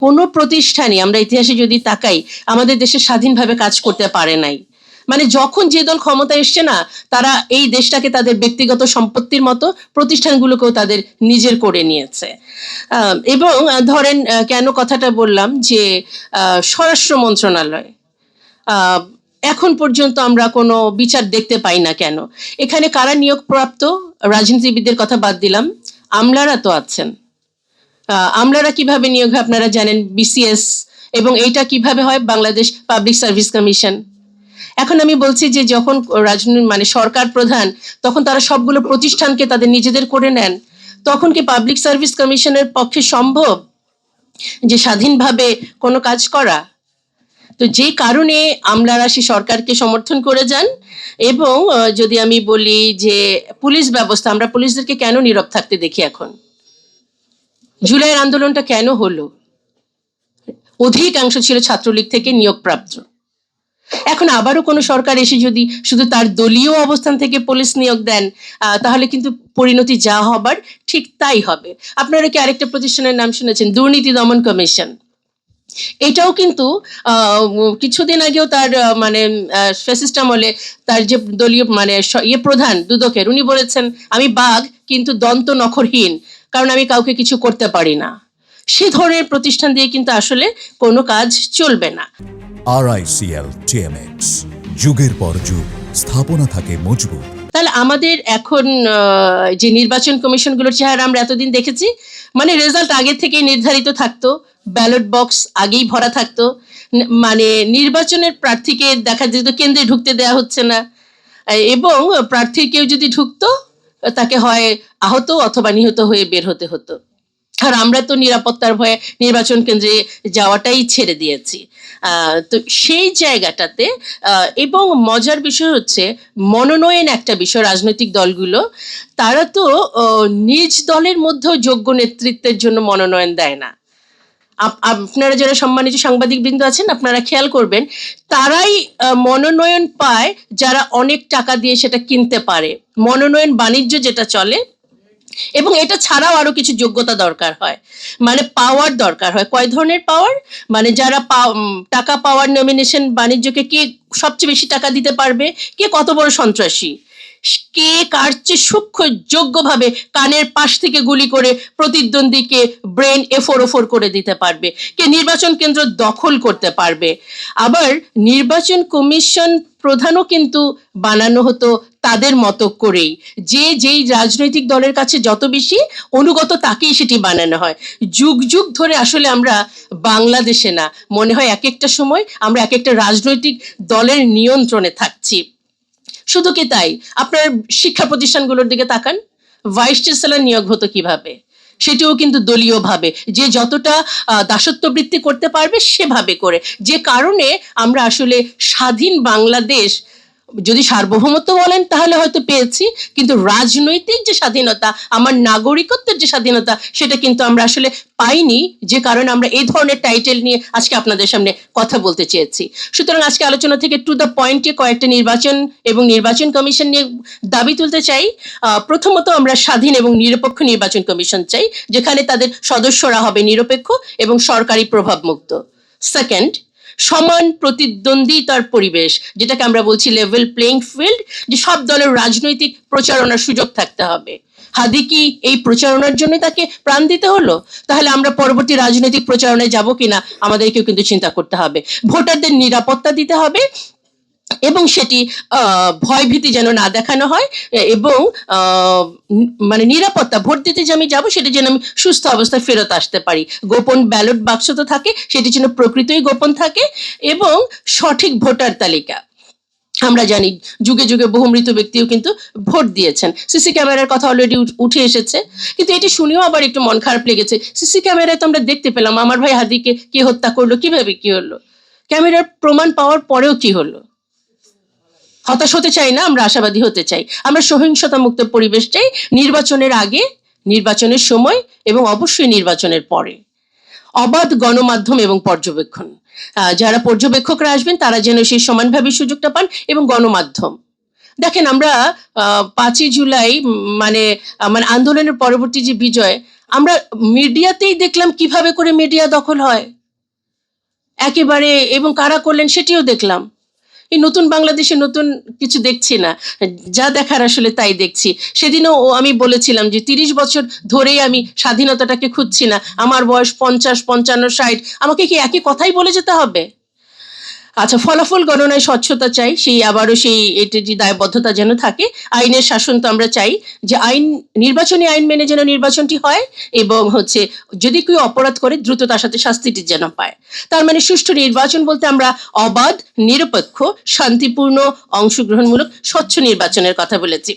কোনো প্রতিষ্ঠানই আমরা ইতিহাসে যদি তাকাই আমাদের দেশে স্বাধীনভাবে কাজ করতে পারে নাই। মানে যখন যে দল ক্ষমতায় এসছে না, তারা এই দেশটাকে তাদের ব্যক্তিগত সম্পত্তির মতো, প্রতিষ্ঠানগুলোকেও তাদের নিজের করে নিয়েছে। এবং ধরেন কেন কথাটা বললাম যে স্বরাষ্ট্র মন্ত্রণালয়, এখন পর্যন্ত আমরা কোনো বিচার দেখতে পাই না কেন? এখানে কারা নিয়োগপ্রাপ্ত? রাজনীতিবিদদের কথা বাদ দিলাম, আমলারা তো আছেন। আমলারা কিভাবে নিয়োগ হয় আপনারা জানেন, বিসিএস। এবং এইটা কিভাবে হয়? Bangladesh public service commission. এখন আমি বলছি যে যখন রাজনীতি মানে সরকার প্রধান, তখন তারা সবগুলো প্রতিষ্ঠানকে তাদের নিজেদের করে নেন, তখন কি পাবলিক সার্ভিস কমিশনের পক্ষে সম্ভব যে স্বাধীনভাবে কোনো কাজ করা? তো যে কারণে আমলারা সে সরকারকে সমর্থন করে যান। এবং যদি আমি বলি যে পুলিশ ব্যবস্থা, আমরা পুলিশদেরকে কেন নীরব থাকতে দেখি? এখন জুলাইয়ের আন্দোলনটা কেন হলো? অধিকাংশ ছিল ছাত্রলীগ থেকে নিয়োগপ্রাপ্ত। এখন আবারও কোনো সরকার এসে যদি শুধু তার দলীয় অবস্থান থেকে পুলিশ নিয়োগ দেন, তাহলে কিন্তু পরিণতি যা হবার ঠিক তাই হবে। আপনারা কি আরেকটা প্রতিষ্ঠানের নাম শুনেছেন? দুর্নীতি দমন কমিশন। এটাও কিন্তু কিছুদিন আগেও তার মানে ফ্যাসিস্ট আমলে তার যে দলীয় মানে প্রধান দুদকের, উনি বলেছেন আমি বাঘ কিন্তু দন্ত নখরহীন, কারণ আমি কাউকে কিছু করতে পারি না। সে ধরনের প্রতিষ্ঠান দিয়ে কিন্তু আসলে কোনো কাজ চলবে না। RICL TMX, যুগের পর যুগ স্থাপনা থাকে মজবুত। তাহলে আমাদের এখন যে নির্বাচন কমিশনগুলোর চেহারা আমরা এতদিন দেখেছি, মানে রেজাল্ট আগে থেকেই নির্ধারিত থাকতো, ব্যালট বক্স আগেই ভরা থাকতো, মানে নির্বাচনের প্রার্থীকে দেখা যেত কেন্দ্রে ঢুকতে দেওয়া হচ্ছে না, এবং প্রার্থীর কেউ যদি ঢুকতো তাকে হয় আহত অথবা নিহত হয়ে বের হতে হতো। আর আমরা তো নিরাপত্তার ভয়ে নির্বাচন কেন্দ্রে যাওয়াটাই ছেড়ে দিয়েছি। তো সেই জায়গাটাতে এবং মজার বিষয় হচ্ছে মনোনয়ন একটা বিষয়। রাজনৈতিক দলগুলো তারা তো নিজ দলের মধ্যেও যোগ্য নেতৃত্বের জন্য মনোনয়ন দেয় না। আপনারা যারা সম্মানিত সাংবাদিক বৃন্দ আছেন, আপনারা খেয়াল করবেন, তারাই মনোনয়ন পায় যারা অনেক টাকা দিয়ে সেটা কিনতে পারে। মনোনয়ন বাণিজ্য যেটা চলে, এবং এটা ছাড়াও আরো কিছু যোগ্যতা দরকার হয়, মানে পাওয়ার দরকার হয়। কয় ধরনের পাওয়ার? মানে যারা টাকা পাওয়ার নমিনেশন বাণিজ্যকে, কে সবচেয়ে বেশি টাকা দিতে পারবে, কে কত বড় সন্ত্রাসী, কে কার চেয়ে সূক্ষ্ম যোগ্যভাবে কানের পাশ থেকে গুলি করে প্রতিদ্বন্দ্বীকে ব্রেন এফোর করে দিতে পারবে, কে নির্বাচন কেন্দ্র দখল করতে পারবে। আবার নির্বাচন কমিশন প্রধানও কিন্তু বানানো হতো তাদের মতো করেই, যে যেই রাজনৈতিক দলের কাছে যত বেশি অনুগত তাকেই সেটি বানানো হয়। যুগ যুগ ধরে আসলে আমরা বাংলাদেশে না, মনে হয় এক একটা সময় আমরা এক একটা রাজনৈতিক দলের নিয়ন্ত্রণে থাকছি। শুধু কি তাই, আপনার শিক্ষা প্রতিষ্ঠানগুলোর দিকে তাকান, ভাইস চ্যান্সেলর নিয়োগ হতো কিভাবে? সেটিও কিন্তু দলীয় ভাবে, যে যতটা দাসত্ব বৃত্তি করতে পারবে সেভাবে করে। যে কারণে আমরা আসলে স্বাধীন বাংলাদেশ, যদি সার্বভৌমত্ব বলেন তাহলে হয়তো পেয়েছি, কিন্তু রাজনৈতিক যে স্বাধীনতা, আমার নাগরিকত্বের যে স্বাধীনতা, সেটা কিন্তু আমরা আসলে পাইনি। যে কারণে আমরা এই ধরনের টাইটেল নিয়ে আজকে আপনাদের সামনে কথা বলতে চেয়েছি। সুতরাং আজকে আলোচনা থেকে টু দ্য পয়েন্টে কয়েকটা নির্বাচন এবং নির্বাচন কমিশন নিয়ে দাবি তুলতে চাই। প্রথমত, আমরা স্বাধীন এবং নিরপেক্ষ নির্বাচন কমিশন চাই, যেখানে তাদের সদস্যরা হবে নিরপেক্ষ এবং সরকারি প্রভাবমুক্ত। সেকেন্ড, সমান প্রতিদ্বন্দ্বিতার পরিবেশ, যেটাকে আমরা বলছি লেভেল প্লেইং ফিল্ড, যে সব দলের রাজনৈতিক প্রচারণার সুযোগ থাকতে হবে। হাদি কি এই প্রচারণার জন্য তাকে প্রাণ দিতে হলো? তাহলে আমরা পরবর্তী রাজনৈতিক প্রচারণায় যাব কিনা আমাদেরকেও কিন্তু চিন্তা করতে হবে। ভোটারদের নিরাপত্তা দিতে হবে, এবং সেটি ভয়ভীতি যেন না দেখানো হয়, এবং মানে নিরাপত্তা, ভোট দিতে যে আমি যাবো সেটা যেন আমি সুস্থ অবস্থায় ফেরত আসতে পারি। গোপন ব্যালট বাক্স তো থাকে, সেটি যেন প্রকৃতই গোপন থাকে, এবং সঠিক ভোটার তালিকা। আমরা জানি যুগে যুগে বহু মৃত ব্যক্তিও কিন্তু ভোট দিয়েছেন। সিসি ক্যামেরার কথা অলরেডি উঠে এসেছে, কিন্তু এটি শুনেও আবার একটু মন খারাপ লেগেছে। সিসি ক্যামেরায় তো আমরা দেখতে পেলাম আমার ভাই হাদিকে কে হত্যা করলো, কিভাবে কি হলো, ক্যামেরার প্রমাণ পাওয়ার পরেও কি হলো? হতাশ হতে চাই না, আমরা আশাবাদী হতে চাই। আমরা সহিংসতা মুক্ত পরিবেশ চাই, নির্বাচনের আগে, নির্বাচনের সময়, এবং অবশ্যই নির্বাচনের পরে। অবাধ গণমাধ্যম এবং পর্যবেক্ষণ, যারা পর্যবেক্ষকরা আসবেন তারা যেন সেই সমানভাবে সুযোগটা পান, এবং গণমাধ্যম। দেখেন, আমরা 5ই জুলাই মানে আন্দোলনের পরবর্তী যে বিজয়, আমরা মিডিয়াতেই দেখলাম কিভাবে করে মিডিয়া দখল হয় একেবারে, এবং কারা করলেন সেটিও দেখলাম। এই নতুন বাংলাদেশে নতুন কিছু দেখছি না, যা দেখার আসলে তাই দেখছি। সেদিনও আমি বলেছিলাম যে 30 বছর ধরেই আমি স্বাধীনতাটাকে খুঁজছি না, আমার বয়স 50, 55, 60, আমাকে কি একই কথাই বলে যেতে হবে? আচ্ছা, ফলাফল গণনায় স্বচ্ছতা চাই, সেই আবারও সেই এটি যে দায়বদ্ধতা যেন থাকে। আইনের শাসন তো আমরা চাই, যে নির্বাচনী আইন মেনে যেন নির্বাচনটি হয়, এবং যদি কেউ অপরাধ করে দ্রুত তার সাথে শাস্তিটি যেন পায়। তার মানে সুষ্ঠু নির্বাচন বলতে আমরা অবাধ, নিরপেক্ষ, শান্তিপূর্ণ, অংশগ্রহণমূলক, স্বচ্ছ নির্বাচনের কথা বলেছি।